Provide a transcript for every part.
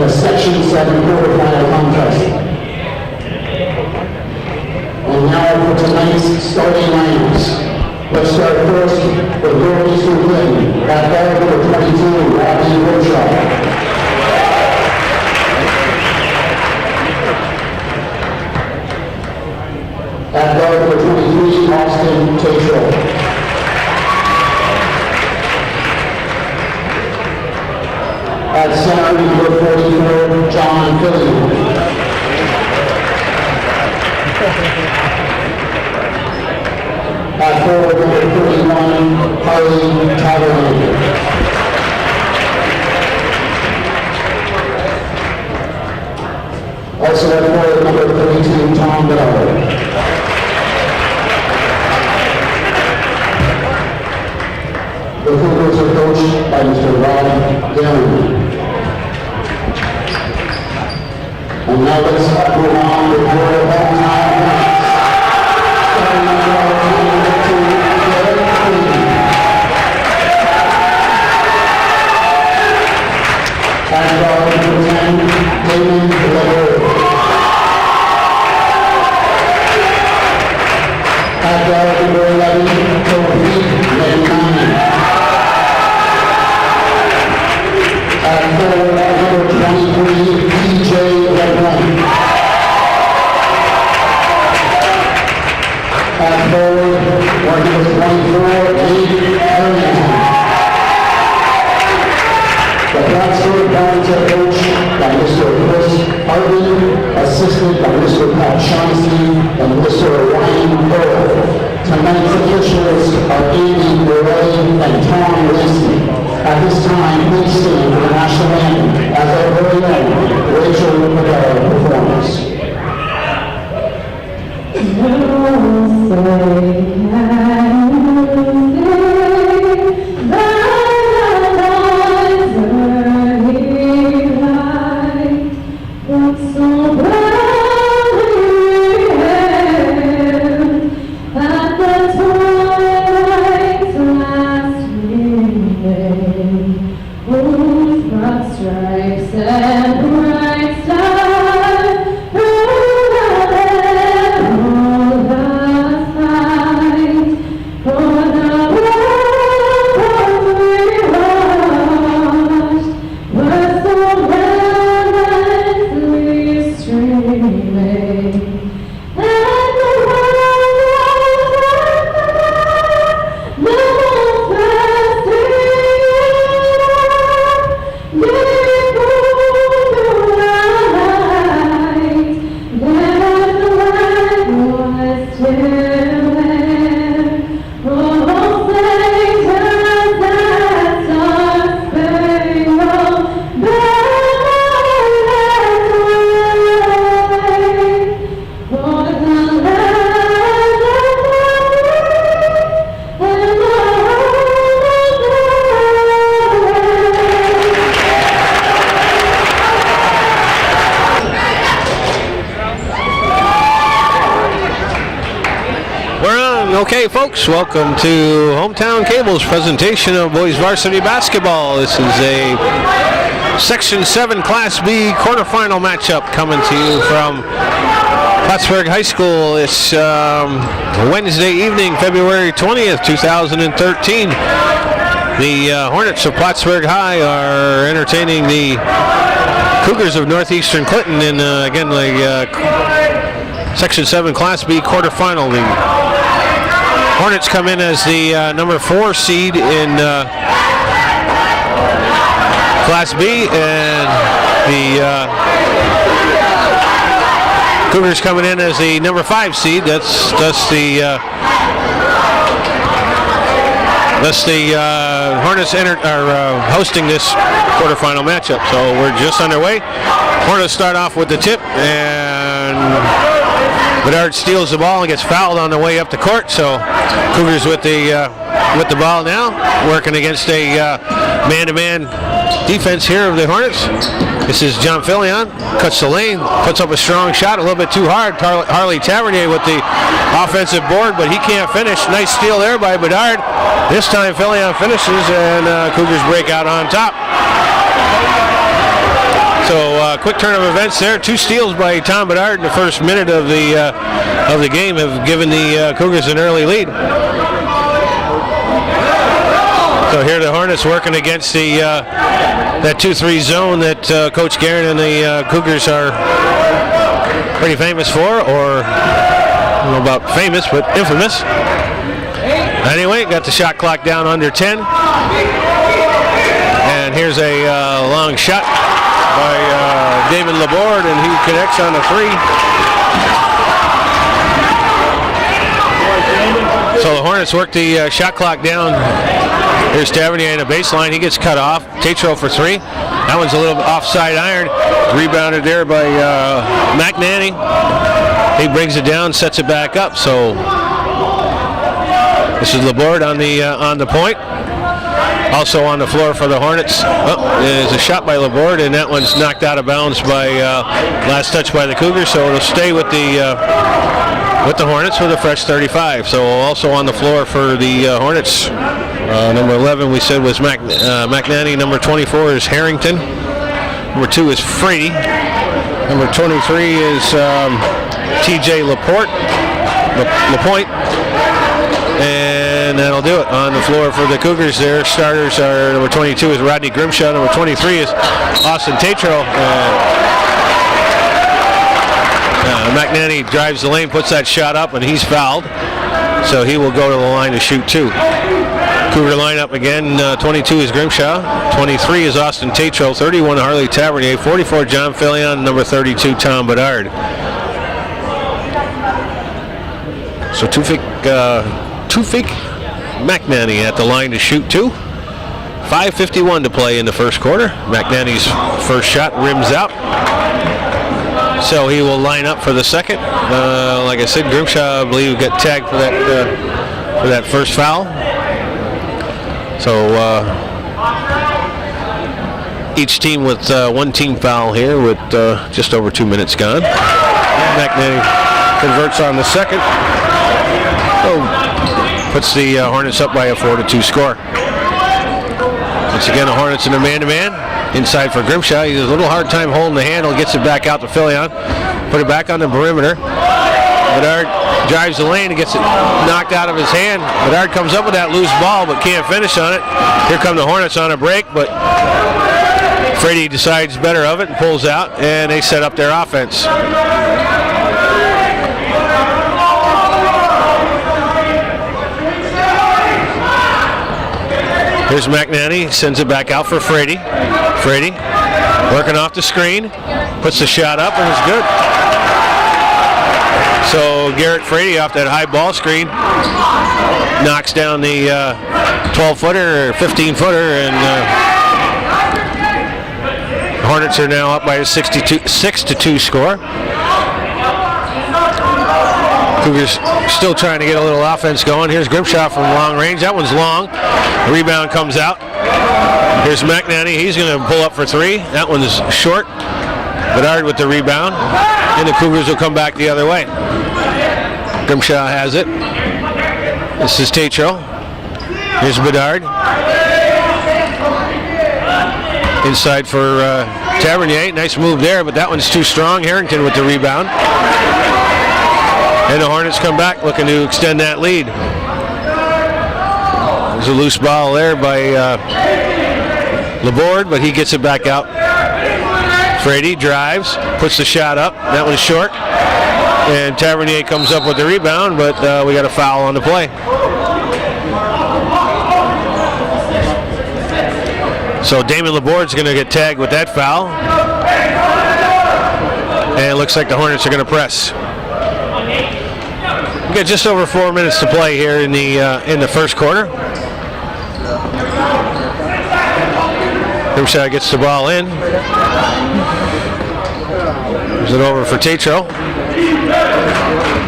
the Section VII quarterfinal contest. And now for tonight's starting lineups. Let's start first with Northeastern Clinton. At guard number 22, Rodney Wilshaw. At guard number 23, Austin Tatro. At center, number 44, John Fillion. At forward, number 31, Harley Tabernacle. Also at forward, number 32, Tom Bell. The Cougars are coached by Mr. Rod Dillon. And now let's move on with your hometown match. At guard number 10, Damon LeBeau. At guard number 11, Kofi Lenani. At forward, number 23, DJ LeBlanc. At forward, number 24, Abe Harrington. The Plattsburgh Hornets are coached by Mr. Chris Harvin, assisted by Mr. Pat Shaughnessy and Mr. Ryan Pearl. Tonight's officials are Amy Morelli and Tom Lacey. At this time, please stand for the national anthem as our very own Rachel Madera performs. Stripes and bright stars, Okay, folks, welcome to Hometown Cable's presentation of boys varsity basketball. This is a Section VII Class B quarterfinal matchup coming to you from Plattsburgh High School. It's Wednesday evening, February 20th, 2013. The Hornets of Plattsburgh High are entertaining the Cougars of Northeastern Clinton in, again, the Section VII Class B quarterfinal. The Hornets come in as the number 4 seed in Class B, and the Cougars coming in as the number 5 seed. That's the Hornets are hosting this quarterfinal matchup. So we're just underway. Hornets start off with the tip, and Bedard steals the ball and gets fouled on the way up the court. So Cougars with the ball now, working against a man-to-man defense here of the Hornets. This is John Fillion, cuts the lane, puts up a strong shot, a little bit too hard. Harley Tavernier with the offensive board, but he can't finish. Nice steal there by Bedard. This time Fillion finishes, and Cougars break out on top. So quick turn of events there. 2 steals by Tom Bedard in the first minute of the game have given the Cougars an early lead. So here the Hornets working against that 2-3 zone that Coach Guerin and the Cougars are pretty famous for, or I don't know about famous, but infamous. Anyway, got the shot clock down under 10. And here's a long shot by David Laborde, and he connects on the 3. So the Hornets work the shot clock down. Here's Tavernier in the baseline. He gets cut off. Tatro for 3. That one's a little offside iron. Rebounded there by McNanny. He brings it down, sets it back up. So this is Laborde on the point. Also on the floor for the Hornets. There's a shot by Laborde, and that one's knocked out of bounds by last touch by the Cougars. So it'll stay with the Hornets with a fresh 35. So also on the floor for the Hornets. Number 11 we said was McNanny. Number 24 is Harrington. Number 2 is Frady. Number 23 is TJ Lapointe. And that'll do it on the floor for the Cougars. Their starters are number 22 is Rodney Grimshaw. Number 23 is Austin Tatro. McNanny drives the lane, puts that shot up, and he's fouled. So he will go to the line to shoot 2. Cougar lineup again. 22 is Grimshaw. 23 is Austin Tatro. 31 Harley Tavernier. 44 John Fillion. Number 32 Tom Bedard. So Tufik McNanny at the line to shoot 2. 5:51 to play in the first quarter. McNanny's first shot rims out. So he will line up for the second. Like I said, Grimshaw, I believe, got tagged for that first foul. So each team with one team foul here with just over 2 minutes gone. McNanny converts on the second. Puts the Hornets up by a 4-2 score. Once again, the Hornets in a man-to-man. Inside for Grimshaw. He has a little hard time holding the handle. Gets it back out to Fillion. Put it back on the perimeter. Bedard drives the lane and gets it knocked out of his hand. Bedard comes up with that loose ball but can't finish on it. Here come the Hornets on a break, but Frady decides better of it and pulls out, and they set up their offense. Here's McNanny, sends it back out for Frady. Frady working off the screen, puts the shot up, and it's good. So Garrett Frady off that high ball screen knocks down the 12-footer or 15-footer, and Hornets are now up by a 6-2 score. Cougars still trying to get a little offense going. Here's Grimshaw from long range. That one's long. The rebound comes out. Here's McNanny. He's going to pull up for 3. That one's short. Bedard with the rebound. And the Cougars will come back the other way. Grimshaw has it. This is Tatro. Here's Bedard. Inside for Tavernier. Nice move there, but that one's too strong. Harrington with the rebound. And the Hornets come back looking to extend that lead. There's a loose ball there by Laborde, but he gets it back out. Frady drives, puts the shot up. That one's short. And Tavernier comes up with the rebound, but we got a foul on the play. So Damon Laborde's going to get tagged with that foul. And it looks like the Hornets are going to press. We got just over 4 minutes to play here in the first quarter. Grimshaw gets the ball in. Gives it over for Tatro.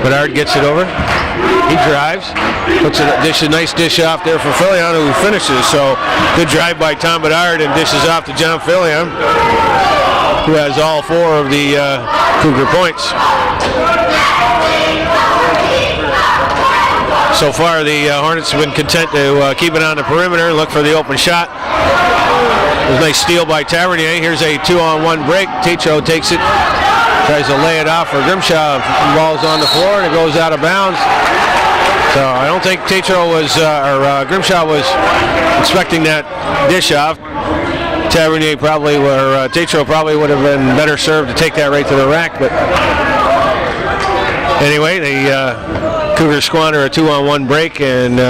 Bedard gets it over. He drives. Puts a nice dish off there for Fillion, who finishes. So good drive by Tom Bedard, and dishes off to John Fillion, who has all 4 of the Cougar points. So far, the Hornets have been content to keep it on the perimeter, look for the open shot. a nice steal by Tavernier. Here's a 2-on-1 break. Tetreault takes it, tries to lay it off for Grimshaw. The ball's on the floor and it goes out of bounds. So I don't think Tetreault was, Grimshaw was expecting that dish off. Tavernier probably, or Tetreault probably would have been better served to take that right to the rack. But anyway, the Cougars squander a 2-on-1 break, and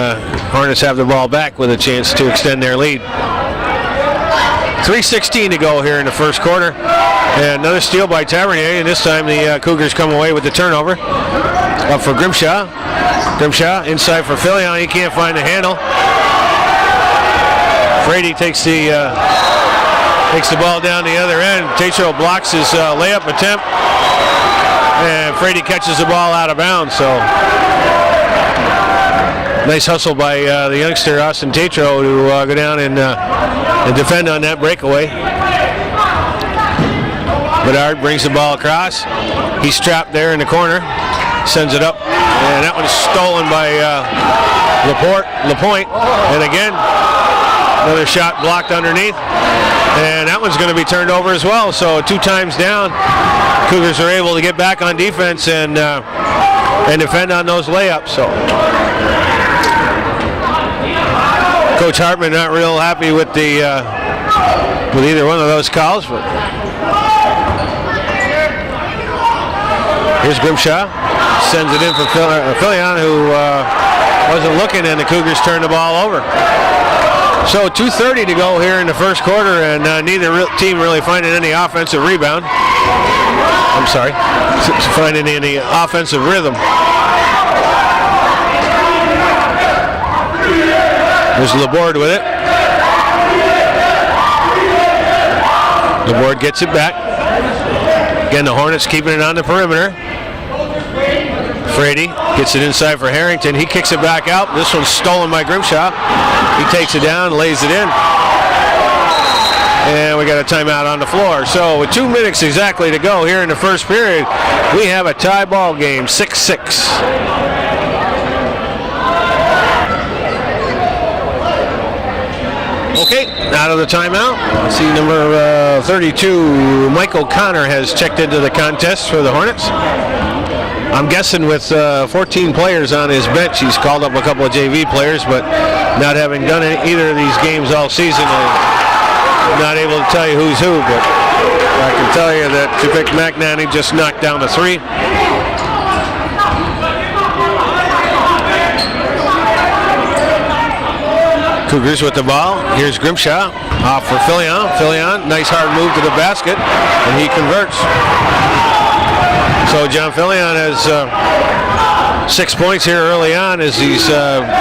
Hornets have the ball back with a chance to extend their lead. 3:16 to go here in the first quarter. And another steal by Tavernier, and this time the Cougars come away with the turnover. Up for Grimshaw. Grimshaw inside for Fillion. He can't find the handle. Frady takes the ball down the other end. Tetreault blocks his layup attempt, and Frady catches the ball out of bounds. So nice hustle by the youngster Austin Tetreault to go down and defend on that breakaway. Bedard brings the ball across. He's trapped there in the corner. Sends it up, and that one's stolen by Lapointe. And again, another shot blocked underneath, and that one's going to be turned over as well. So 2 times down, Cougars are able to get back on defense and defend on those layups. So Coach Hartman not real happy with with either one of those calls. But here's Grimshaw, sends it in for Fillion, who wasn't looking, and the Cougars turn the ball over. So 2:30 to go here in the first quarter, and neither team really finding any offensive rebound. I'm sorry, finding any offensive rhythm. There's Laborde with it. Laborde gets it back. Again, the Hornets keeping it on the perimeter. Frady gets it inside for Harrington. He kicks it back out. This one's stolen by Grimshaw. He takes it down, lays it in. And we got a timeout on the floor. So with 2 minutes exactly to go here in the first period, we have a tie ball game, 6-6. Okay, out of the timeout. See number 32, Mike O'Connor, has checked into the contest for the Hornets. I'm guessing with 14 players on his bench, he's called up a couple of JV players, but not having done either of these games all season, I'm not able to tell you who's who, but I can tell you that Javik McNanny just knocked down a 3. Cougars with the ball. Here's Grimshaw off for Fillion. Fillion, nice hard move to the basket, and he converts. So John Fillion has 6 points here early on as he's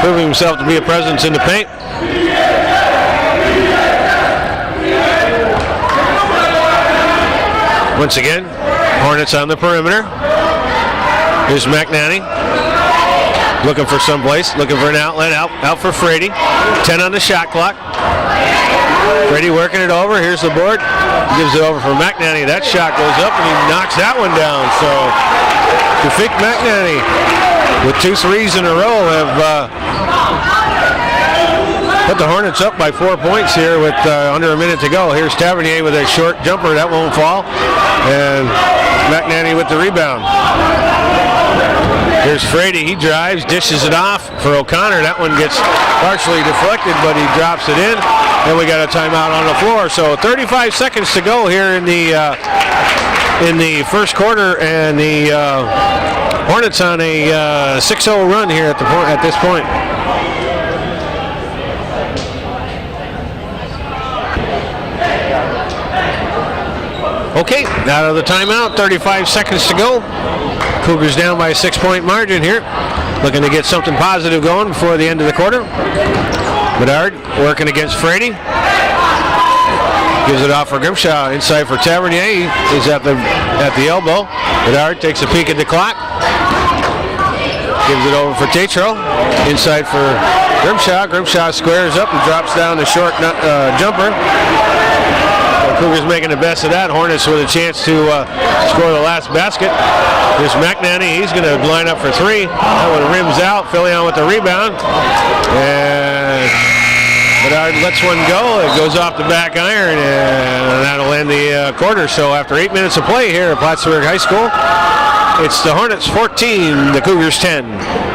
proving himself to be a presence in the paint. Once again, Hornets on the perimeter. Here's McNanny. Looking for someplace, looking for an outlet, out for Frady. 10 on the shot clock. Frady working it over. Here's the board. Gives it over for McNanny. That shot goes up and he knocks that one down. So Javik McNanny with 2 threes in a row have put the Hornets up by 4 points here with under a minute to go. Here's Tavernier with a short jumper. That won't fall. And McNanny with the rebound. Here's Frady. He drives, dishes it off for O'Connor. That one gets partially deflected, but he drops it in. And we got a timeout on the floor. So 35 seconds to go here in the first quarter, and the Hornets on a 6-0 run here at this point. Okay, out of the timeout, 35 seconds to go. Cougars down by a 6-point margin here. Looking to get something positive going before the end of the quarter. Bedard working against Frady. Gives it off for Grimshaw. Inside for Tavernier. He's at the elbow. Bedard takes a peek at the clock. Gives it over for Tetreault. Inside for Grimshaw. Grimshaw squares up and drops down the short jumper. Cougars making the best of that. Hornets with a chance to score the last basket. Here's McNanny. He's going to line up for 3. That one rims out. Fillion with the rebound. And Bedard lets one go. It goes off the back iron, and that'll end the quarter. So after 8 minutes of play here at Plattsburgh High School, it's the Hornets 14, the Cougars 10.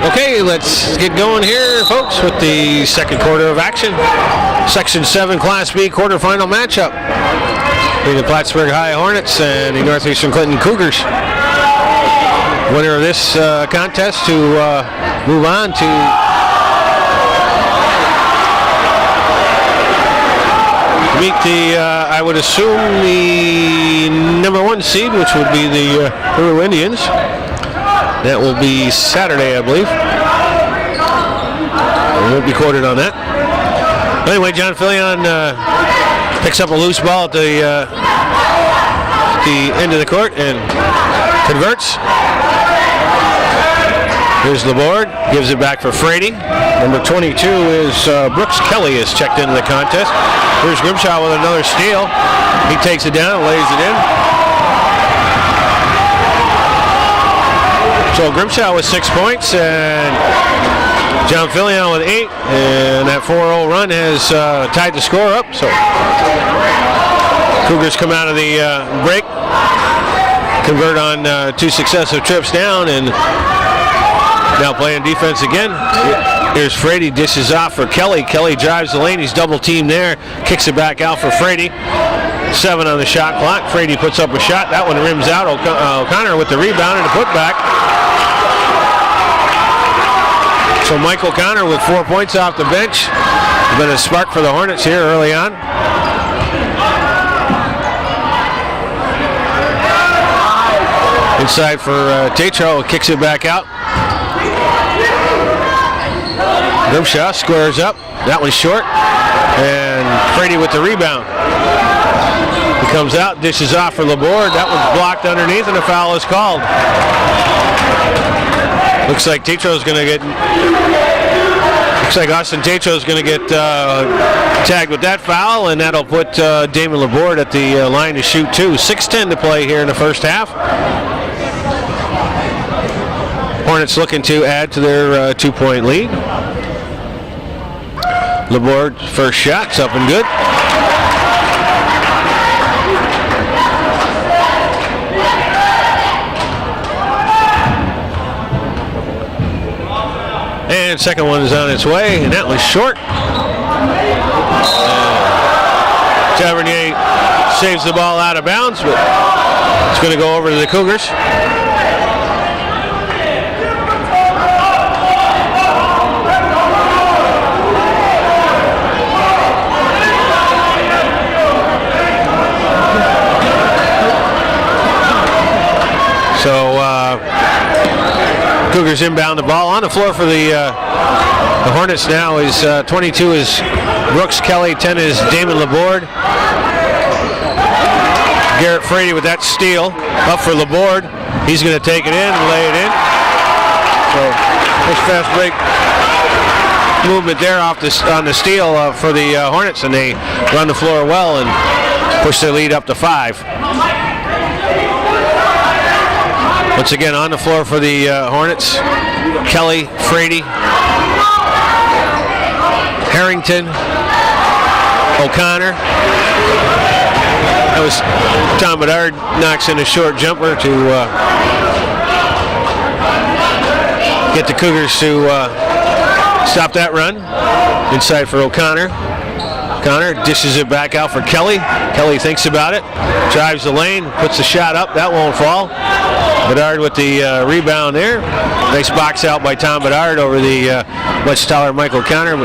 Okay, let's get going here, folks, with the second quarter of action. Section 7 Class B quarterfinal matchup between the Plattsburgh High Hornets and the Northeastern Clinton Cougars. Winner of this contest to move on to meet the, I would assume, the number 1 seed, which would be the Peru Indians. That will be Saturday, I believe. We won't be quoted on that. Anyway, John Fillion picks up a loose ball at the end of the court and converts. Here's Laborde, gives it back for Frady. Number 22 is Brooks Kelly is checked into the contest. Here's Grimshaw with another steal. He takes it down, lays it in. So Grimshaw with 6 points and John Fillion with 8, and that 4-0 run has tied the score up. So Cougars come out of the break, convert on 2 successive trips down, and now playing defense again. Here's Frady, dishes off for Kelly. Kelly drives the lane, he's double teamed there, kicks it back out for Frady. 7 on the shot clock. Frady puts up a shot. That one rims out. O'Connor with the rebound and the putback. So Mike O'Connor with 4 points off the bench. Been a spark for the Hornets here early on. Inside for Tatro, kicks it back out. Grimshaw squares up. That one's short. And Frady with the rebound. He comes out, dishes off for Laborde. That one's blocked underneath, and a foul is called. Looks like Tatro's going to get. Looks like Austin Tatro's going to get tagged with that foul, and that'll put Damon Laborde at the line to shoot 2. 6:10 to play here in the first half. Hornets looking to add to their 2-point lead. Laborde first shot's up and good. And second one is on its way, and that was short. Tavernier saves the ball out of bounds, but it's going to go over to the Cougars. So Cougars inbound the ball. On the floor for the Hornets now is 22 is Brooks Kelly, 10 is Damon Laborde. Garrett Frady with that steal. Up for Laborde. He's going to take it in and lay it in. So nice fast break movement there off on the steal for the Hornets, and they run the floor well and push their lead up to 5. Once again on the floor for the Hornets, Kelly, Frady, Harrington, O'Connor. That was Tom Bedard knocks in a short jumper to get the Cougars to stop that run. Inside for O'Connor. O'Connor dishes it back out for Kelly. Kelly thinks about it, drives the lane, puts the shot up. That won't fall. Bedard with the rebound there. Nice box out by Tom Bedard over the much taller Mike O'Connor.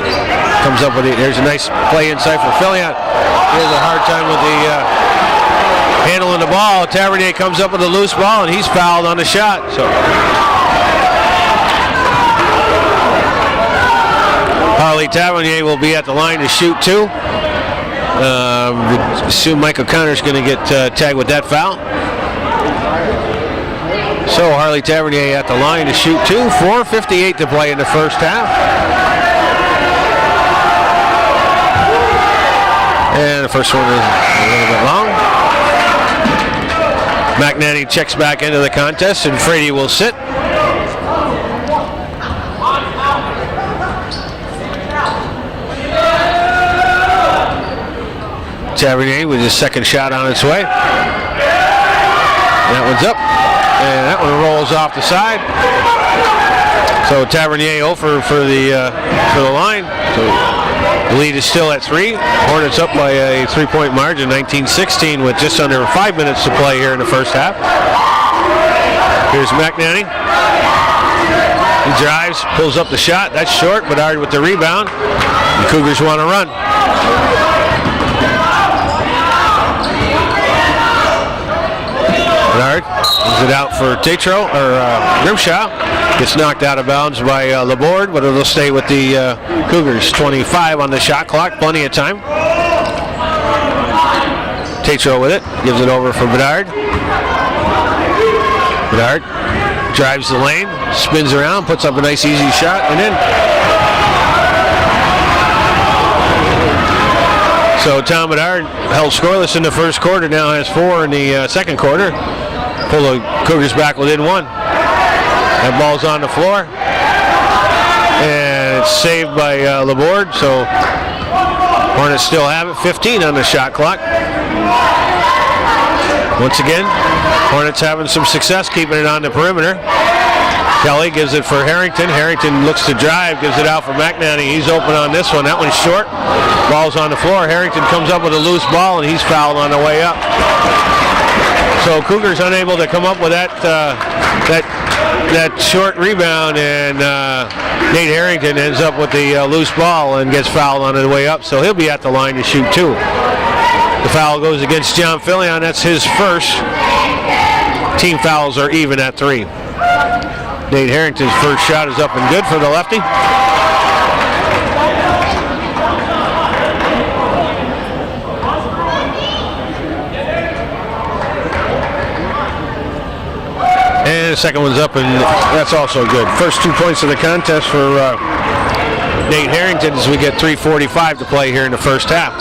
Comes up with it. There's a nice play inside for Fillion. He has a hard time with the handling the ball. Tavernier comes up with a loose ball, and he's fouled on the shot. So Harley Tavernier will be at the line to shoot 2. Assume Mike O'Connor's going to get tagged with that foul. So Harley Tavernier at the line to shoot 2. 4:58 to play in the first half. And the first one is a little bit long. McNanny checks back into the contest, and Frady will sit. Tavernier with his second shot on its way. That one's up, and that one rolls off the side. So Tavernier 0 for the line. So the lead is still at 3. Hornets up by a 3-point margin, 19-16, with just under 5 minutes to play here in the first half. Here's McNanny. He drives, pulls up the shot. That's short. Bedard with the rebound. The Cougars want to run. Bedard gives it out for Tetro, or Grimshaw. Gets knocked out of bounds by Laborde, but it'll stay with the Cougars. 25 on the shot clock, plenty of time. Tetro with it, gives it over for Bedard. Bedard drives the lane, spins around, puts up a nice easy shot, and in. So Tom Bedard held scoreless in the first quarter, now has 4 in the second quarter. Pull the Cougars back within 1. That ball's on the floor, and it's saved by Laborde, so Hornets still have it. 15 on the shot clock. Once again, Hornets having some success keeping it on the perimeter. Kelly gives it for Harrington. Harrington looks to drive, gives it out for McNanny. He's open on this one. That one's short. Ball's on the floor. Harrington comes up with a loose ball, and he's fouled on the way up. So Cougars unable to come up with that short rebound, and Nate Harrington ends up with the loose ball and gets fouled on the way up. So he'll be at the line to shoot 2. The foul goes against John Fillion. That's his first. Team fouls are even at 3. Nate Harrington's first shot is up and good for the lefty. And the second one's up, and that's also good. First 2 points of the contest for Nate Harrington as we get 3:45 to play here in the first half.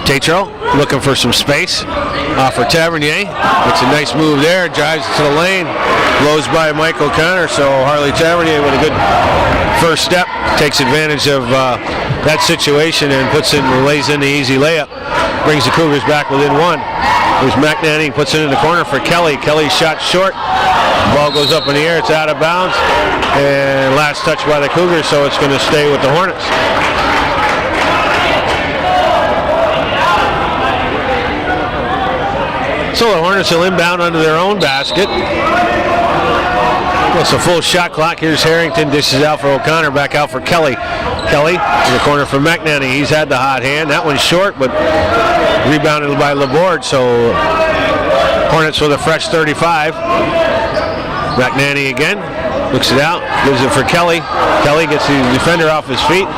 Tetro looking for some space. Off for Tavernier. It's a nice move there. Drives to the lane. Blows by Mike O'Connor. So Harley Tavernier with a good first step. Takes advantage of that situation and lays in the easy layup. Brings the Cougars back within 1. There's McNanny, puts it in the corner for Kelly. Kelly's shot short. Ball goes up in the air. It's out of bounds. And last touch by the Cougars, so it's going to stay with the Hornets. So the Hornets will inbound under their own basket. It's a full shot clock. Here's Harrington, dishes out for O'Connor, back out for Kelly. Kelly in the corner for McNanny. He's had the hot hand. That one's short, but rebounded by Laborde. So Hornets with a fresh 35. McNanny again, looks it out, gives it for Kelly. Kelly gets the defender off his feet,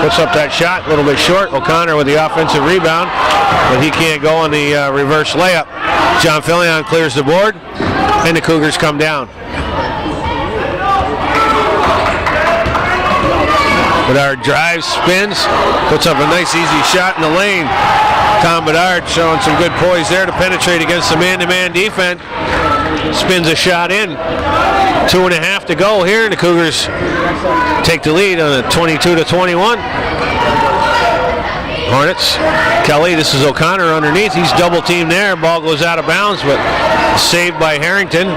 puts up that shot, a little bit short. O'Connor with the offensive rebound, but he can't go on the reverse layup. John Fillion clears the board, and the Cougars come down. Bedard drives, spins, puts up a nice easy shot in the lane. Tom Bedard showing some good poise there to penetrate against the man-to-man defense. Spins a shot in. 2.5 to go here, and the Cougars take the lead on a 22-21. Hornets, Kelly, this is O'Connor underneath. He's double teamed there. Ball goes out of bounds, but saved by Harrington.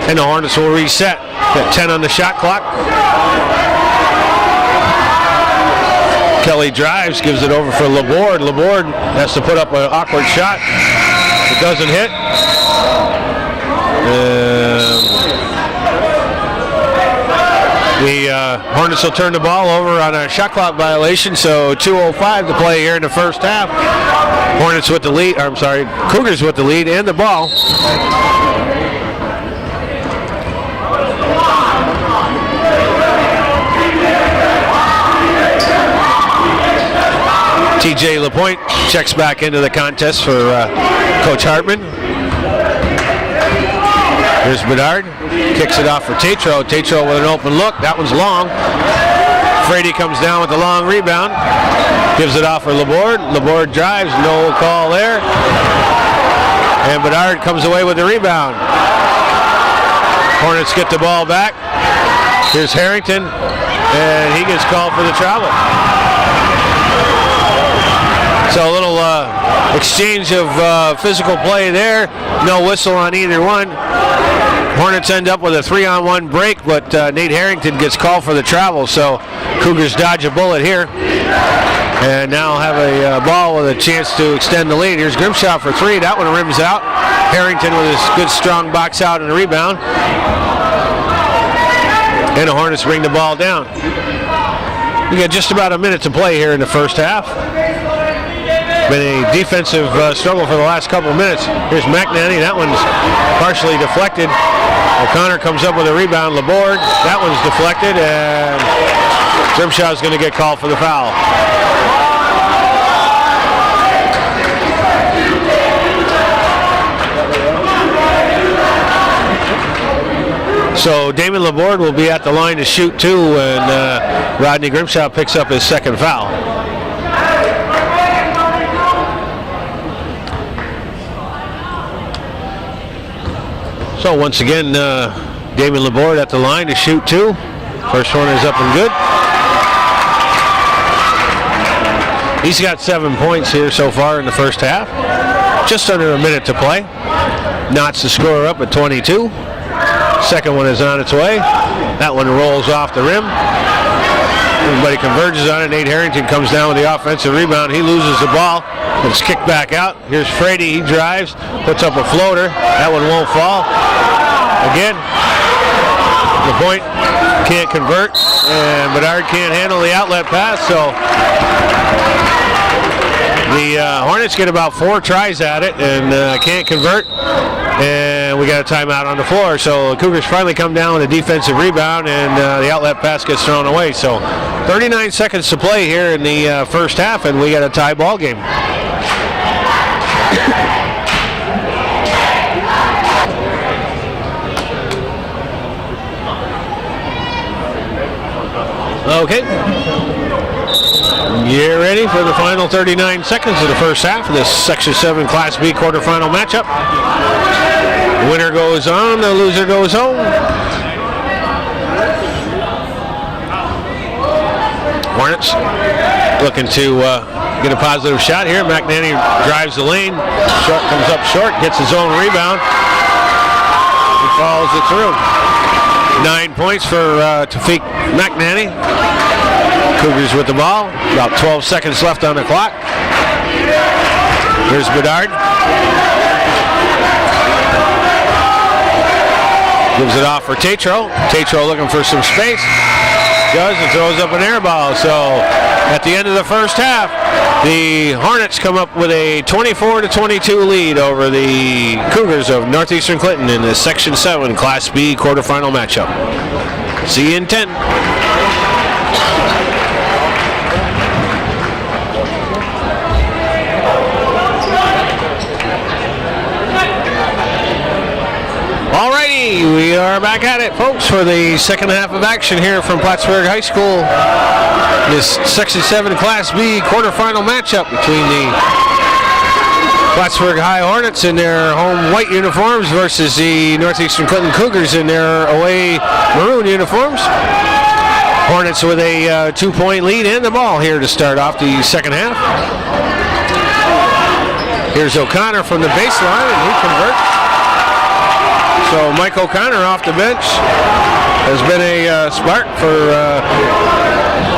And the Hornets will reset. Got 10 on the shot clock. Kelly drives, gives it over for Laborde. Laborde has to put up an awkward shot. It doesn't hit. The Hornets will turn the ball over on a shot clock violation, so 2:05 to play here in the first half. Hornets with the lead, Cougars with the lead and the ball. TJ LaPointe checks back into the contest for Coach Hartman. Here's Bedard, kicks it off for Tatro. Tatro with an open look. That one's long. Frady comes down with the long rebound. Gives it off for Laborde. Laborde drives, no call there. And Bedard comes away with the rebound. Hornets get the ball back. Here's Harrington, and he gets called for the travel. So a little exchange of physical play there. No whistle on either one. Hornets end up with a 3-on-1 break, but Nate Harrington gets called for the travel. So Cougars dodge a bullet here. And now have a ball with a chance to extend the lead. Here's Grimshaw for three. That one rims out. Harrington with his good strong box out and a rebound. And the Hornets bring the ball down. We got just about a minute to play here in the first half. Been a defensive struggle for the last couple of minutes. Here's McNanny. That one's partially deflected. O'Connor comes up with a rebound. Laborde. That one's deflected, and Grimshaw's going to get called for the foul. So Damon Laborde will be at the line to shoot two, and Rodney Grimshaw picks up his second foul. So once again, Damon Laborde at the line to shoot two. First one is up and good. He's got 7 points here so far in the first half. Just under a minute to play. Knots the score up at 22. Second one is on its way. That one rolls off the rim. Everybody converges on it. Nate Harrington comes down with the offensive rebound. He loses the ball. It's kicked back out. Here's Frady. He drives, puts up a floater. That one won't fall. Again, the point can't convert, and Bedard can't handle the outlet pass. So the Hornets get about 4 tries at it and can't convert. And we got a timeout on the floor. So the Cougars finally come down with a defensive rebound, and the outlet pass gets thrown away. So 39 seconds to play here in the first half, and we got a tie ball game. Okay. You ready for the final 39 seconds of the first half of this Section 7 Class B quarterfinal matchup? The winner goes on, the loser goes home. Hornets looking to get a positive shot here. McNanny drives the lane. Short comes up short, gets his own rebound. He follows it through. 9 points for Tafik McNanny. Cougars with the ball. About 12 seconds left on the clock. Here's Bedard. Gives it off for Tatro. Tatro looking for some space. Does and throws up an air ball. So at the end of the first half, the Hornets come up with a 24-22 lead over the Cougars of Northeastern Clinton in the Section 7 Class B quarterfinal matchup. See you in 10. Alrighty, we are back at it, folks, for the second half of action here from Plattsburgh High School. This Section 7 Class B quarterfinal matchup between the Plattsburgh High Hornets in their home white uniforms versus the Northeastern Clinton Cougars in their away maroon uniforms. Hornets with a 2-point lead and the ball here to start off the second half. Here's O'Connor from the baseline, and he converts. So Mike O'Connor off the bench has been a spark for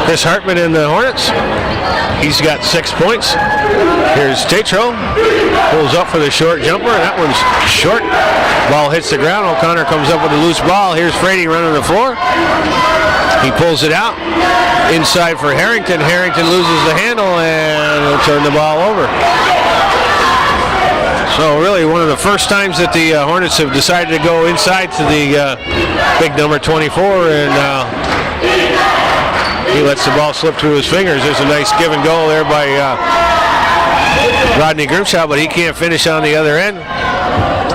Chris Hartman and the Hornets. He's got 6 points. Here's Tatro. Pulls up for the short jumper. That one's short. Ball hits the ground. O'Connor comes up with a loose ball. Here's Frady running the floor. He pulls it out. Inside for Harrington. Harrington loses the handle and he'll turn the ball over. So really one of the first times that the Hornets have decided to go inside to the big number 24, and He lets the ball slip through his fingers. There's a nice give and go there by Rodney Grimshaw, but he can't finish on the other end.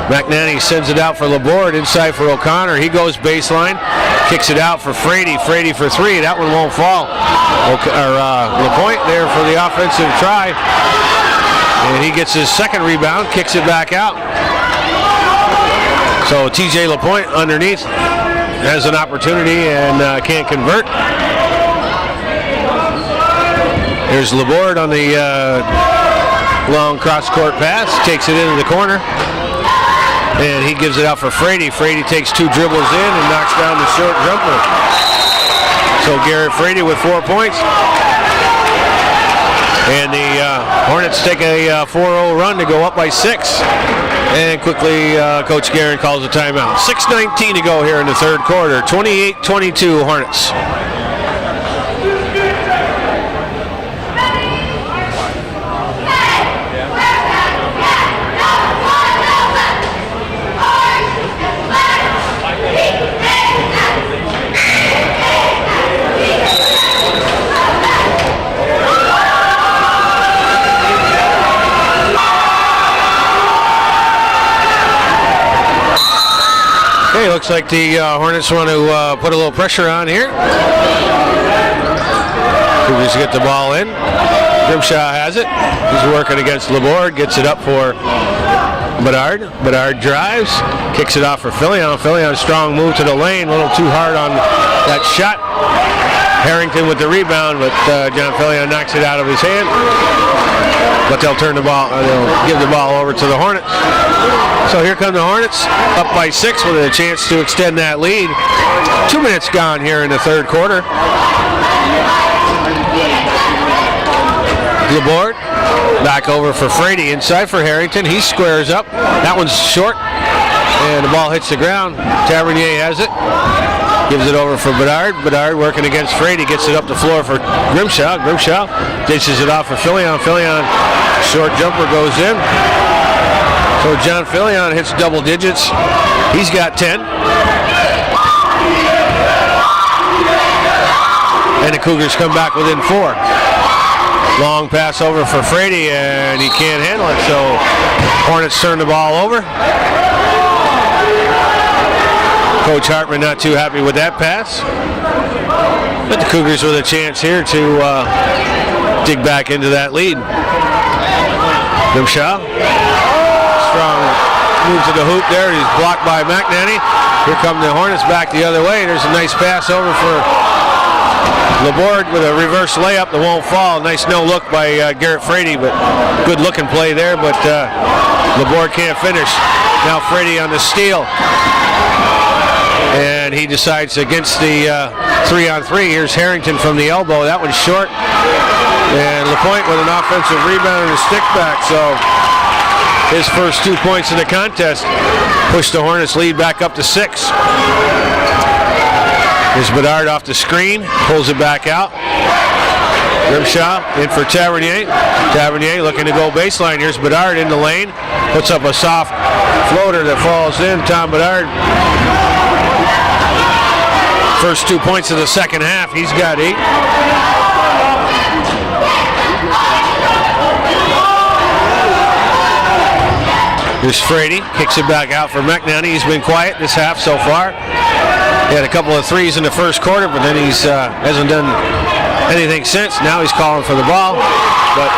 McNanny sends it out for Laborde, inside for O'Connor. He goes baseline, kicks it out for Frady. Frady for three. That one won't fall. LaPointe there for the offensive try. And he gets his second rebound, kicks it back out. So TJ LaPointe underneath has an opportunity and can't convert. Here's Laborde on the long cross-court pass, takes it into the corner. And he gives it out for Frady. Frady takes two dribbles in and knocks down the short jumper. So Garrett Frady with 4 points. And the Hornets take a 4-0 run to go up by 6. And quickly, Coach Guerin calls a timeout. 6:19 to go here in the third quarter. 28-22 Hornets. Okay, looks like the Hornets want to put a little pressure on here. Cougars get the ball in. Grimshaw has it. He's working against Laborde. Gets it up for Bedard. Bedard drives. Kicks it off for Fillion. Fillion, strong move to the lane. A little too hard on that shot. Harrington with the rebound, but John Fillion knocks it out of his hand. But they'll turn the ball, they'll give the ball over to the Hornets. So here come the Hornets, up by 6 with a chance to extend that lead. 2 minutes gone here in the third quarter. Laborde, back over for Frady, inside for Harrington. He squares up. That one's short, and the ball hits the ground. Tavernier has it. Gives it over for Bedard. Bedard working against Frady. Gets it up the floor for Grimshaw. Grimshaw dishes it off for Fillion. Fillion, short jumper goes in. So John Fillion hits double digits. He's got 10. And the Cougars come back within 4. Long pass over for Frady, and he can't handle it. So Hornets turn the ball over. Coach Hartman not too happy with that pass. But the Cougars with a chance here to dig back into that lead. Grimshaw. Strong move to the hoop there. He's blocked by McNanny. Here come the Hornets back the other way. There's a nice pass over for Laborde with a reverse layup that won't fall. Nice no look by Garrett Frady, but good looking play there. But Laborde can't finish. Now Frady on the steal. And he decides against the 3-on-3. Here's Harrington from the elbow. That one's short. And LaPointe with an offensive rebound and a stick back. So his first 2 points in the contest pushed the Hornets lead back up to 6. Here's Bedard off the screen. Pulls it back out. Grimshaw in for Tavernier. Tavernier looking to go baseline. Here's Bedard in the lane. Puts up a soft floater that falls in. Tom Bedard. First 2 points of the second half. He's got 8. Here's Frady. Kicks it back out for McNanny. He's been quiet this half so far. He had a couple of threes in the first quarter, but then he's hasn't done anything since. Now he's calling for the ball. But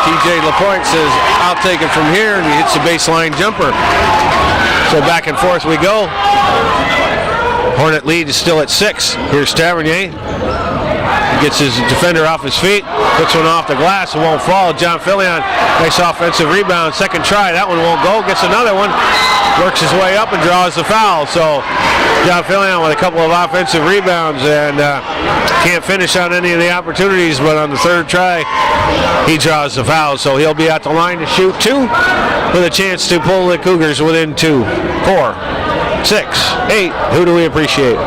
TJ LaPointe says, I'll take it from here, and he hits the baseline jumper. So back and forth we go. Hornet lead is still at 6. Here's Tavernier. He gets his defender off his feet, puts one off the glass, it won't fall. John Fillion, nice offensive rebound. Second try, that one won't go. Gets another one, works his way up and draws the foul. So John Fillion with a couple of offensive rebounds and can't finish on any of the opportunities, but on the third try, he draws the foul. So he'll be at the line to shoot 2 with a chance to pull the Cougars within 2, 4, 6, 8. Who do we appreciate?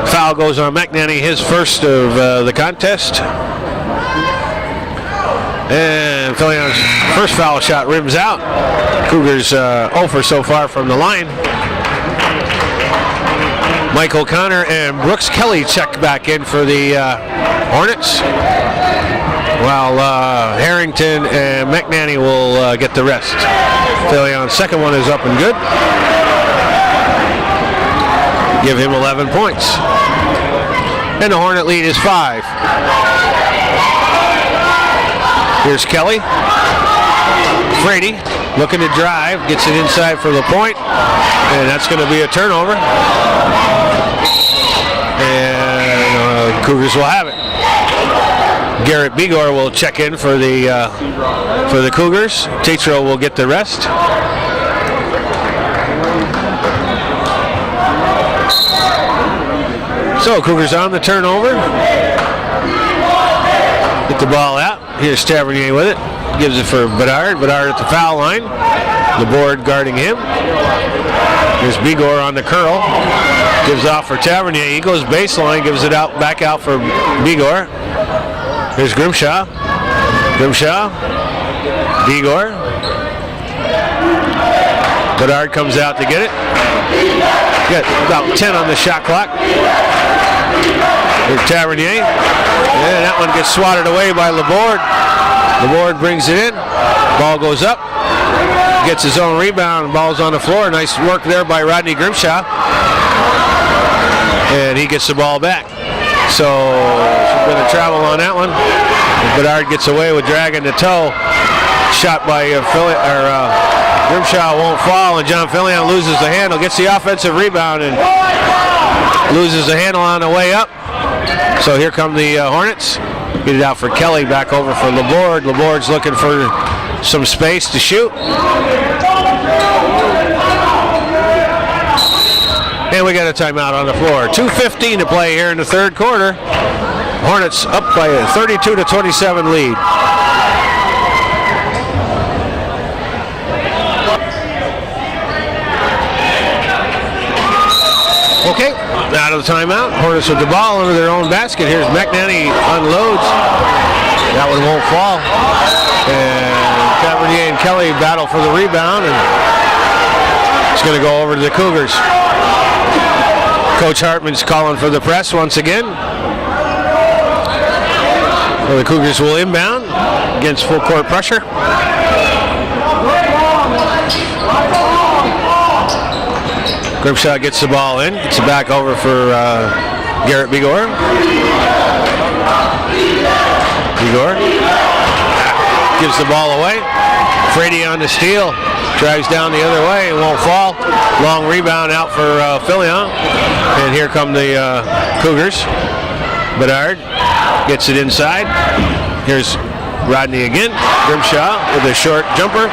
Foul goes on McNanny, his first of the contest. And Fillion's first foul shot rims out. Cougars 0 for so far from the line. Mike O'Connor and Brooks Kelly check back in for the Hornets, while Harrington and McNanny will get the rest. Filion, second one is up and good. Give him 11 points. And the Hornet lead is 5. Here's Kelly. Frady looking to drive, gets it inside for the point, and that's going to be a turnover. And Cougars will have it. Garrett Bigor will check in for the Cougars. Tatro will get the rest. So Cougars on the turnover. Get the ball out. Here's Tavernier with it. Gives it for Bedard. Bedard at the foul line. The board guarding him. Here's Bigor on the curl. Gives off for Tavernier. He goes baseline. Gives it out, back out for Bigor. Here's Grimshaw. Grimshaw. Bigor. Bedard comes out to get it. Got about 10 on the shot clock. Here's Tavernier. And that one gets swatted away by Laborde. Laborde brings it in. Ball goes up. Gets his own rebound. Ball's on the floor. Nice work there by Rodney Grimshaw. And he gets the ball back. So she's going to travel on that one. Bedard gets away with dragging the toe. Shot by Grimshaw won't fall, and John Filion loses the handle. Gets the offensive rebound and loses the handle on the way up. So here come the Hornets. Get it out for Kelly, back over for Laborde. Laborde's looking for some space to shoot. And we got a timeout on the floor. 2:15 to play here in the third quarter. Hornets up by a 32-27 lead. Okay, out of the timeout. Hornets with the ball under their own basket. Here's McNanny unloads. That one won't fall. And Tavernier and Kelly battle for the rebound, and it's going to go over to the Cougars. Coach Hartman's calling for the press once again. So the Cougars will inbound against full court pressure. Grimshaw gets the ball in. Gets it back over for Garrett Bigor. Bigor gives the ball away. Frady on the steal. Drives down the other way. It won't fall. Long rebound out for Filion. And here come the Cougars. Bedard gets it inside. Here's Rodney again. Grimshaw with a short jumper.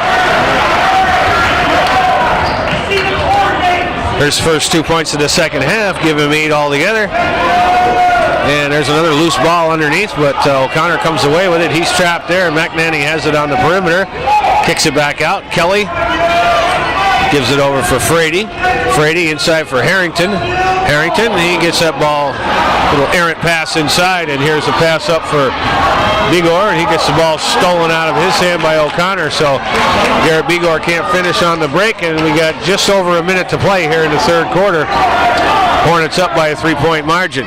There's first 2 points of the second half. Give him 8 altogether. And there's another loose ball underneath, but O'Connor comes away with it. He's trapped there. McNanny has it on the perimeter. Kicks it back out. Kelly gives it over for Frady. Frady inside for Harrington. Harrington, he gets that ball. Little errant pass inside, and here's a pass up for Bigor, and he gets the ball stolen out of his hand by O'Connor. So Garrett Bigor can't finish on the break, and we got just over a minute to play here in the third quarter. Hornets up by a 3-point margin.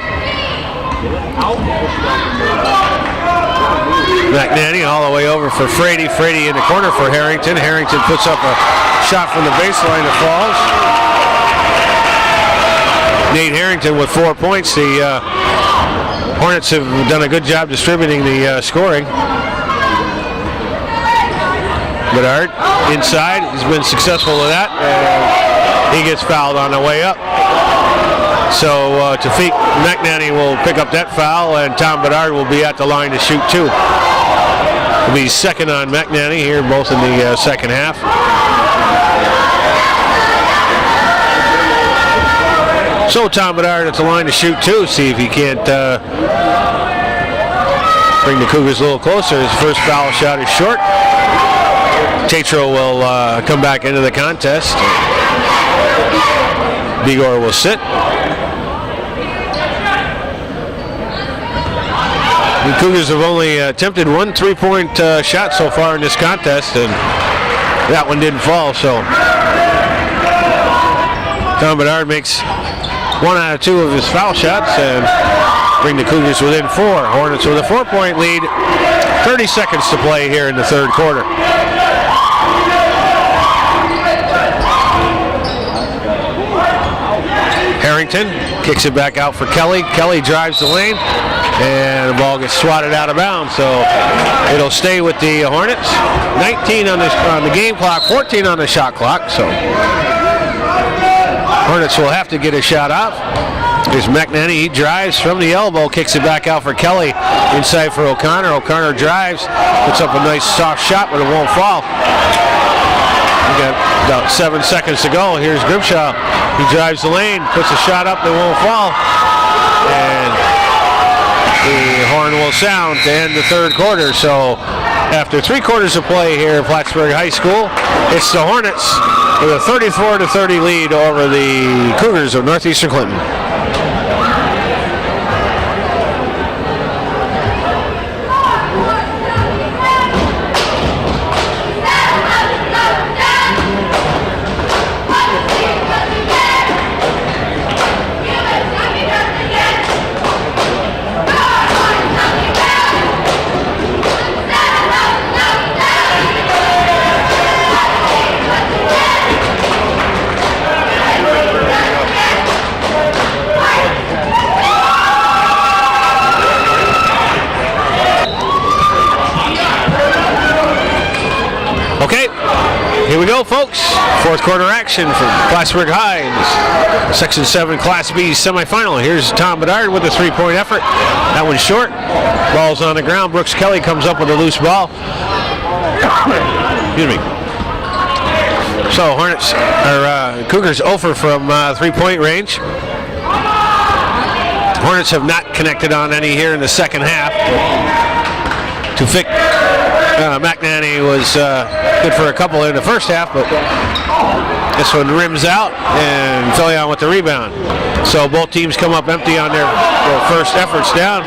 McNanny all the way over for Frady. Frady in the corner for Harrington. Harrington puts up a shot from the baseline that falls. Nate Harrington with 4 points. The Hornets have done a good job distributing the scoring. Bedard inside. He's been successful with that. And he gets fouled on the way up. So Tafik McNanny will pick up that foul, and Tom Bedard will be at the line to shoot 2. He'll be second on McNanny here, both in the second half. So Tom Bedard at the line to shoot 2. See if he can't bring the Cougars a little closer. His first foul shot is short. Tatro will come back into the contest. Bigor will sit. The Cougars have only attempted 1 3-point shot so far in this contest, and that one didn't fall. So Tom Bedard makes 1 out of 2 of his foul shots and bring the Cougars within 4. Hornets with a 4-point lead. 30 seconds to play here in the third quarter. Harrington kicks it back out for Kelly. Kelly drives the lane, and the ball gets swatted out of bounds, so it'll stay with the Hornets. 19 on the game clock, 14 on the shot clock, so Hornets will have to get a shot off. Here's McNanny. He drives from the elbow, kicks it back out for Kelly. Inside for O'Connor. O'Connor drives, puts up a nice soft shot, but it won't fall. We got about 7 seconds to go. Here's Grimshaw. He drives the lane, puts a shot up that won't fall. And the horn will sound to end the third quarter. So after 3 quarters of play here at Plattsburgh High School, it's the Hornets with a 34-30 lead over the Cougars of Northeastern Clinton. Here we go, folks. Fourth quarter action from Plattsburgh High in this Section 7 Class B semifinal. Here's Tom Bedard with a 3-point effort. That one's short. Ball's on the ground. Brooks Kelly comes up with a loose ball. Excuse me. So Hornets or Cougars 0 from 3-point range. Hornets have not connected on any here in the second half. McNanny was good for a couple in the first half, but this one rims out, and Fillion with the rebound. So both teams come up empty on their first efforts down.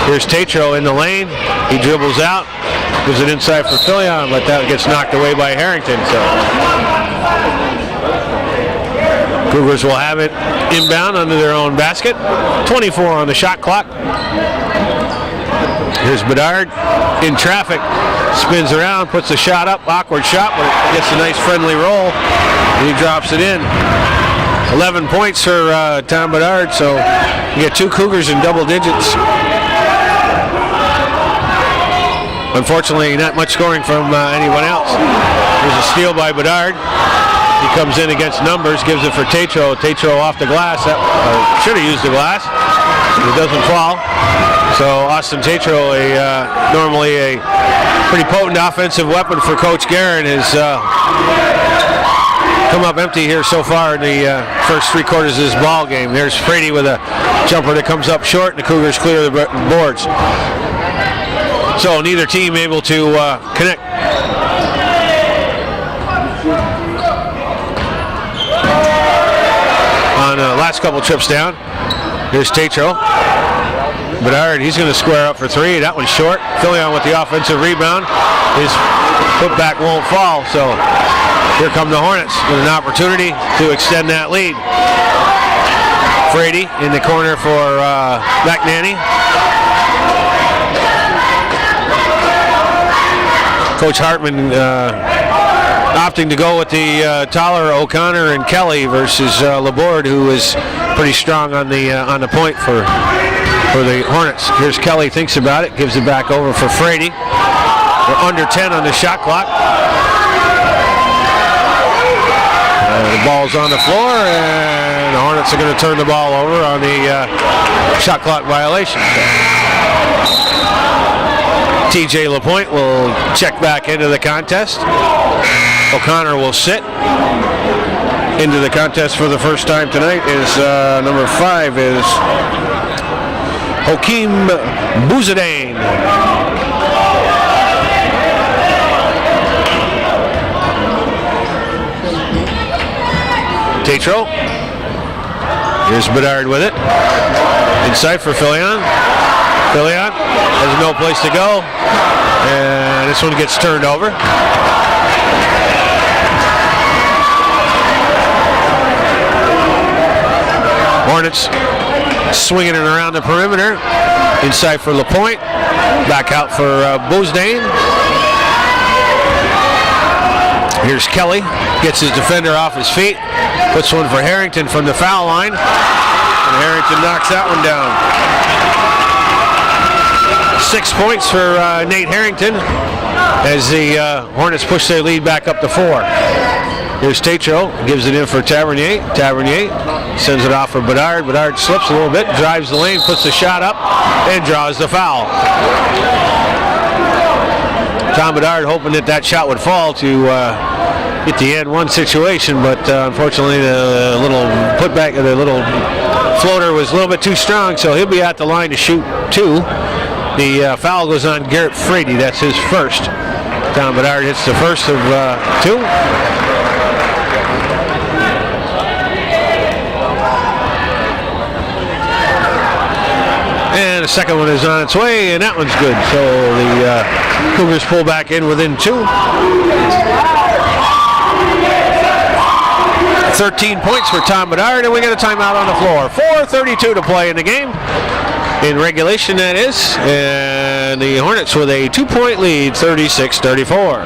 Here's Tatro in the lane. He dribbles out, gives it inside for Fillion, but that gets knocked away by Harrington. So Cougars will have it inbound under their own basket. 24 on the shot clock. Here's Bedard in traffic, spins around, puts the shot up, awkward shot, but it gets a nice friendly roll, and he drops it in. 11 points for Tom Bedard, so you get 2 Cougars in double digits. Unfortunately, not much scoring from anyone else. There's a steal by Bedard. He comes in against numbers, gives it for Tatro. Tatro off the glass. Should have used the glass. It doesn't fall. So Austin Tatro, normally a pretty potent offensive weapon for Coach Guerin, has come up empty here so far in the first 3 quarters of this ball game. There's Frady with a jumper that comes up short, and the Cougars clear the boards. So neither team able to connect. On the last couple trips down, here's Tatro. Bedard, he's going to square up for 3. That one's short. Fillion with the offensive rebound. His putback won't fall, so here come the Hornets with an opportunity to extend that lead. Frady in the corner for McNanny. Coach Hartman opting to go with the taller O'Connor and Kelly versus Laborde, who is pretty strong on the point for the Hornets. Here's Kelly, thinks about it, gives it back over for Frady. We're under 10 on the shot clock. The ball's on the floor, and the Hornets are going to turn the ball over on the shot clock violation. TJ LaPointe will check back into the contest. O'Connor will sit into the contest for the first time tonight. Is number 5 is Hakeem Bouzadane. Tatro. Here's Bedard with it. Inside for Fillion. Fillion has no place to go. And this one gets turned over. Hornets swinging it around the perimeter. Inside for LaPointe. Back out for Bosdane. Here's Kelly. Gets his defender off his feet. Puts one for Harrington from the foul line. And Harrington knocks that one down. 6 points for Nate Harrington as the Hornets push their lead back up to 4. Here's Tatro, gives it in for Tavernier. Tavernier sends it off for Bedard. Bedard slips a little bit, drives the lane, puts the shot up, and draws the foul. Tom Bedard hoping that shot would fall to get the N1 situation, but unfortunately the little putback, the little floater was a little bit too strong, so he'll be at the line to shoot 2. The foul goes on Garrett Frady. That's his first. Tom Bedard hits the first of 2. And the second one is on its way, and that one's good. So the Cougars pull back in within 2. 13 points for Tom Bedard, and we got a timeout on the floor. 4:32 to play in the game. In regulation, that is. And the Hornets with a 2-point lead, 36-34.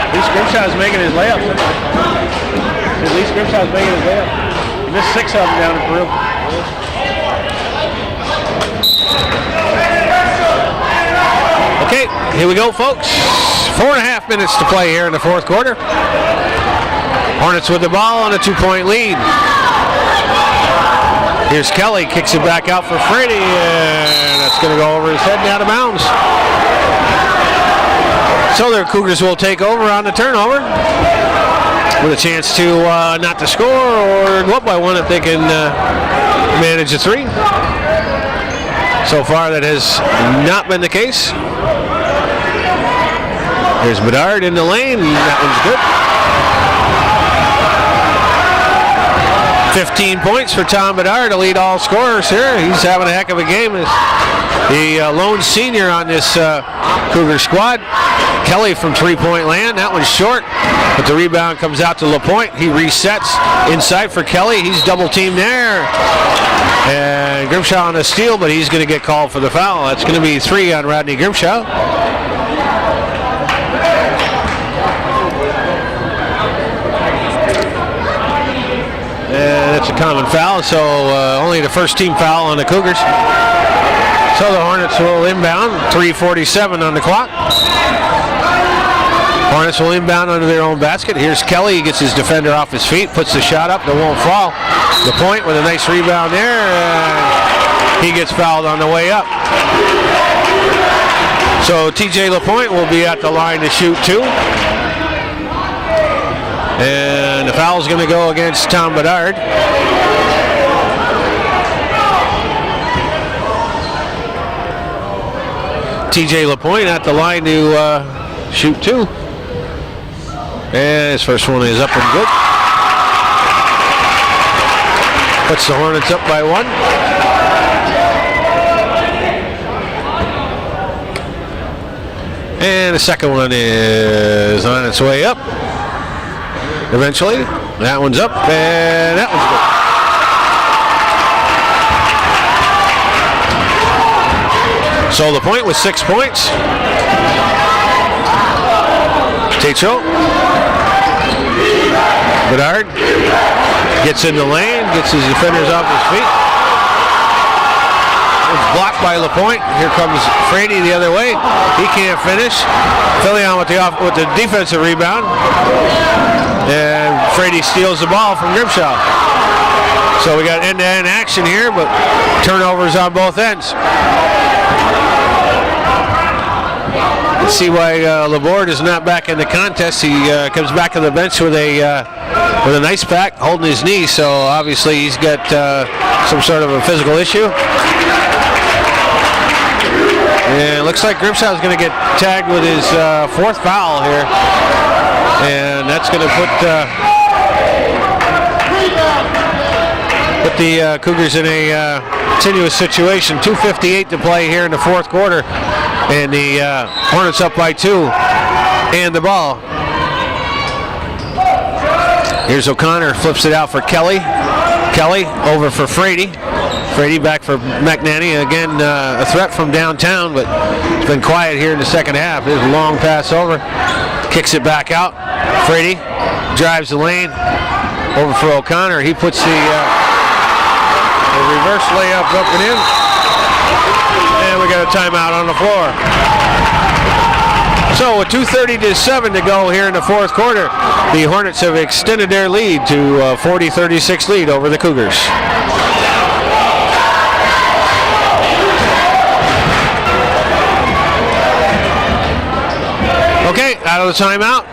Lee Grimshaw's making his layup. Lee Grimshaw's making his layup. He missed 6 of them down in Peru. Okay, here we go, folks. 4.5 minutes to play here in the fourth quarter. Hornets with the ball on a 2-point lead. Here's Kelly, kicks it back out for Frady, and that's going to go over his head and out of bounds. So the Cougars will take over on the turnover with a chance to not to score or go up by 1 if they can manage a 3. So far that has not been the case. Here's Bedard in the lane, that one's good. 15 points for Tom Bedard to lead all scorers here. He's having a heck of a game. The lone senior on this Cougar squad. Kelly from 3-point land. That one's short, but the rebound comes out to LaPointe. He resets inside for Kelly. He's double teamed there. And Grimshaw on a steal, but he's going to get called for the foul. That's going to be 3 on Rodney Grimshaw. And it's a common foul, so only the first team foul on the Cougars. So the Hornets will inbound, 3:47 on the clock. Hornets will inbound under their own basket. Here's Kelly, he gets his defender off his feet, puts the shot up, that won't fall. LaPointe with a nice rebound there, and he gets fouled on the way up. So TJ LaPointe will be at the line to shoot 2. And the foul's going to go against Tom Bedard. TJ LaPointe at the line to shoot 2. And his first one is up and good. Puts the Hornets up by 1. And the second one is on its way up. Eventually, that one's up, and that one's good. So LaPointe with 6 points. Tatro. Bedard gets in the lane, gets his defenders off his feet. It's blocked by LaPointe. Here comes Frady the other way. He can't finish. Fillion with the defensive rebound. And Frady steals the ball from Grimshaw. So we got end-to-end action here, but turnovers on both ends. Let's see why Laborde is not back in the contest. He comes back to the bench with an ice pack, holding his knee. So obviously he's got some sort of a physical issue. And it looks like Grimshaw is going to get tagged with his 4th foul here. And that's going to put the Cougars in a continuous situation. 2:58 to play here in the fourth quarter. And the Hornets up by 2. And the ball. Here's O'Connor, flips it out for Kelly. Kelly over for Frady. Frady back for McNanny. Again, a threat from downtown, but it's been quiet here in the second half. There's a long pass over. Kicks it back out. Frady drives the lane. Over for O'Connor. He puts the reverse layup up and in. And we got a timeout on the floor. So with 2:30 to go here in the fourth quarter, the Hornets have extended their lead to a 40-36 lead over the Cougars. Okay, out of the timeout.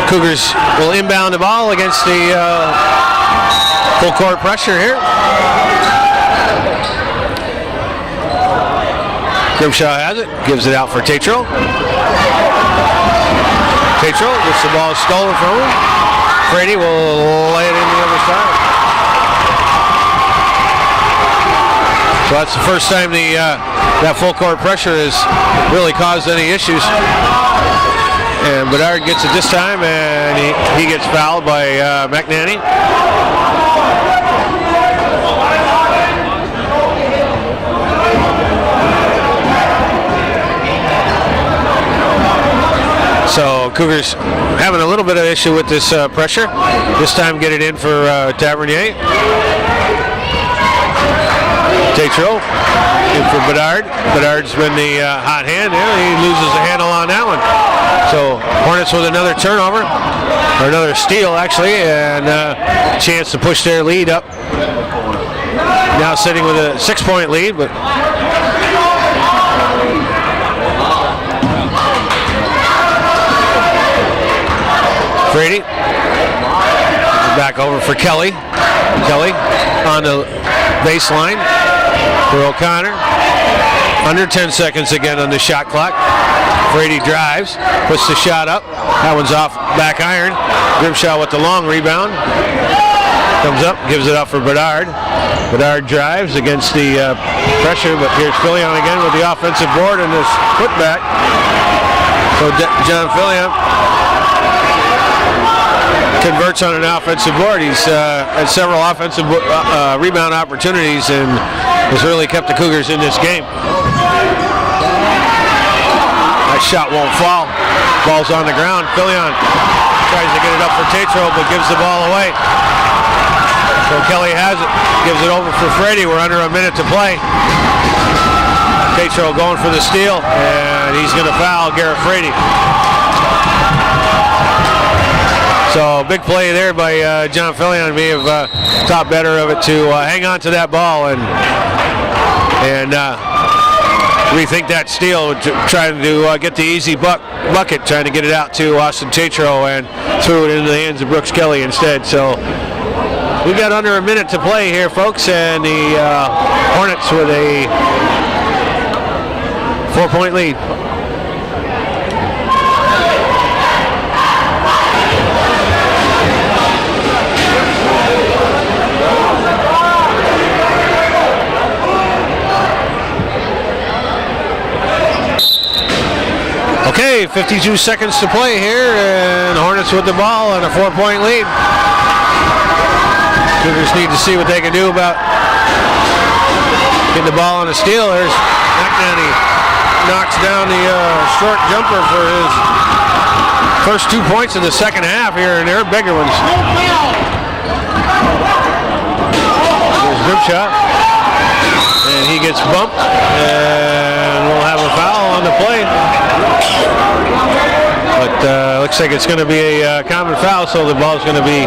Cougars will inbound the ball against the full court pressure here. Grimshaw has it, gives it out for Tatro. Tatro gets the ball stolen from him. Frady will lay it in the other side. So that's the first time that full court pressure has really caused any issues. And Bedard gets it this time, and he gets fouled by McNanny. So Cougars having a little bit of issue with this pressure. This time get it in for Tavernier. Tatro in for Bedard. Bedard's been the hot hand there. He loses the handle on that one. So Hornets with another turnover, or another steal actually, and a chance to push their lead up. Now sitting with a 6-point lead, but Frady back over for Kelly. Kelly on the baseline for O'Connor. Under 10 seconds again on the shot clock. Frady drives, puts the shot up. That one's off back iron. Grimshaw with the long rebound. Comes up, gives it up for Bedard. Bedard drives against the pressure, but here's Fillion again with the offensive board and this putback. So John Fillion converts on an offensive board. He's had several offensive rebound opportunities and has really kept the Cougars in this game. That shot won't fall. Ball's on the ground. Fillion tries to get it up for Tatro, but gives the ball away. So Kelly has it. Gives it over for Frady. We're under a minute to play. Tatro going for the steal, and he's going to foul Garrett Frady. So big play there by John Fillion. May have thought better of it to hang on to that ball and rethink that steal, trying to get the easy bucket, trying to get it out to Austin Tatro and threw it into the hands of Brooks Kelly instead. So we got under a minute to play here, folks, and the Hornets with a 4-point lead. Okay, 52 seconds to play here, and Hornets with the ball and a 4-point lead. Cougars need to see what they can do about getting the ball on a steal. There's McNanny knocks down the short jumper for his first 2 points in the second half here, and they're bigger ones. There's Grimshaw, and he gets bumped, and we'll have a foul on the play. But looks like it's going to be a common foul, so the ball's going to be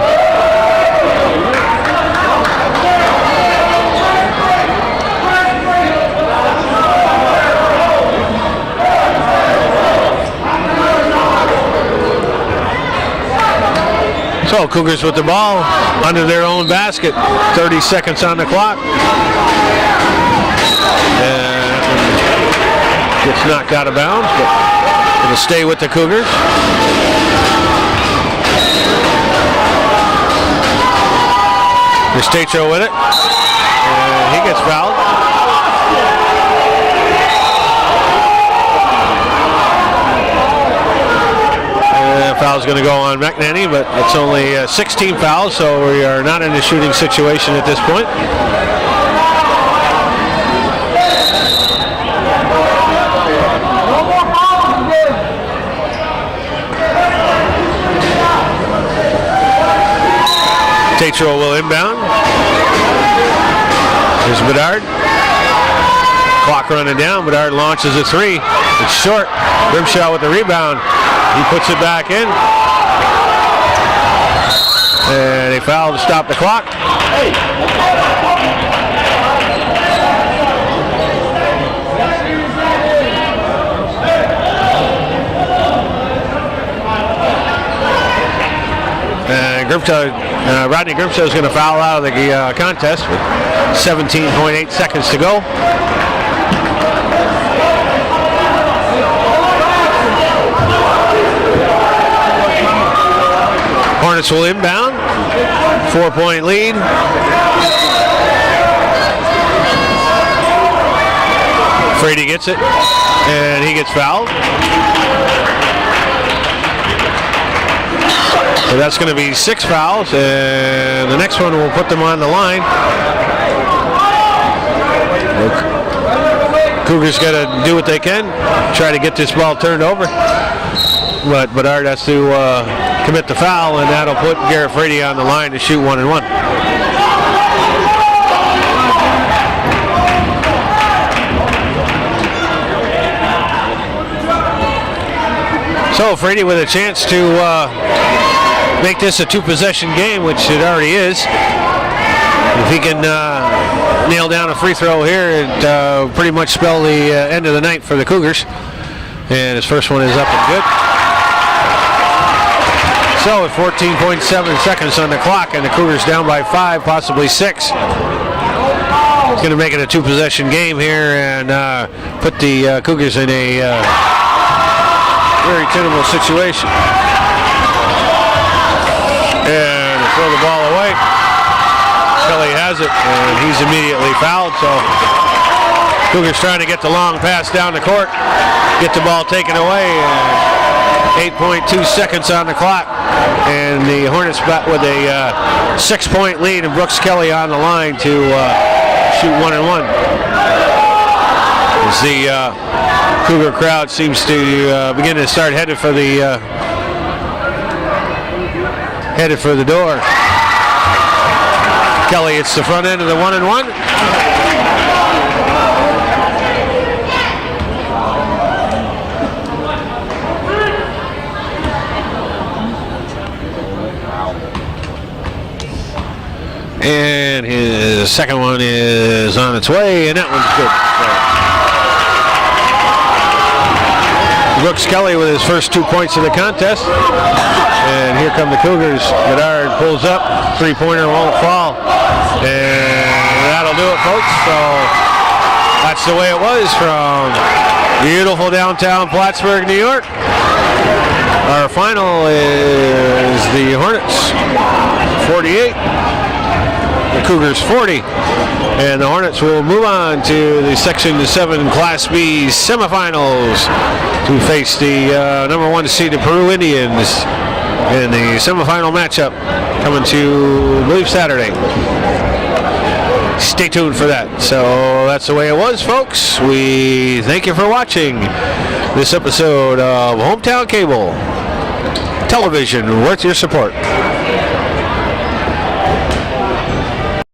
so Cougars with the ball under their own basket. 30 seconds on the clock. And gets knocked out of bounds, but it'll stay with the Cougars. There's Tatro with it, and he gets fouled. And Foul's going to go on McNanny, but it's only 16 fouls, so we are not in a shooting situation at this point. Tatro will inbound. Here's Bedard. Clock running down. Bedard launches a three. It's short. Grimshaw with the rebound. He puts it back in. And a foul to stop the clock. And Rodney Grimshaw is going to foul out of the contest with 17.8 seconds to go. Hornets will inbound. 4-point lead. Frady gets it, and he gets fouled. So that's going to be 6 fouls, and the next one will put them on the line. Cougars got to do what they can, try to get this ball turned over. But Bedard has to commit the foul, and that'll put Garrett Frady on the line to shoot 1-1. So Frady with a chance to make this a 2-possession game, which it already is. If he can nail down a free throw here, it pretty much spell the end of the night for the Cougars. And his first one is up and good. So with 14.7 seconds on the clock, and the Cougars down by 5, possibly 6. He's going to make it a 2-possession game here and put the Cougars in a very tenable situation. And throw the ball away. Kelly has it, and he's immediately fouled. So Cougars trying to get the long pass down the court, get the ball taken away. And 8.2 seconds on the clock, and the Hornets back with a 6-point lead, and Brooks Kelly on the line to shoot 1-1. As the Cougar crowd seems to begin to start headed for the door. Kelly, it's the front end of the 1-1. And his second one is on its way, and that one's good. Brooks Kelly with his first 2 points of the contest. And here come the Cougars. Bedard pulls up. 3-pointer won't fall. And that'll do it, folks. So that's the way it was from beautiful downtown Plattsburgh, New York. Our final is the Hornets 48. The Cougars 40, and the Hornets will move on to the Section VII Class B semifinals to face the number 1 seeded Peru Indians in the semifinal matchup coming to, I believe, Saturday. Stay tuned for that. So that's the way it was, folks. We thank you for watching this episode of Hometown Cable Television, worth your support.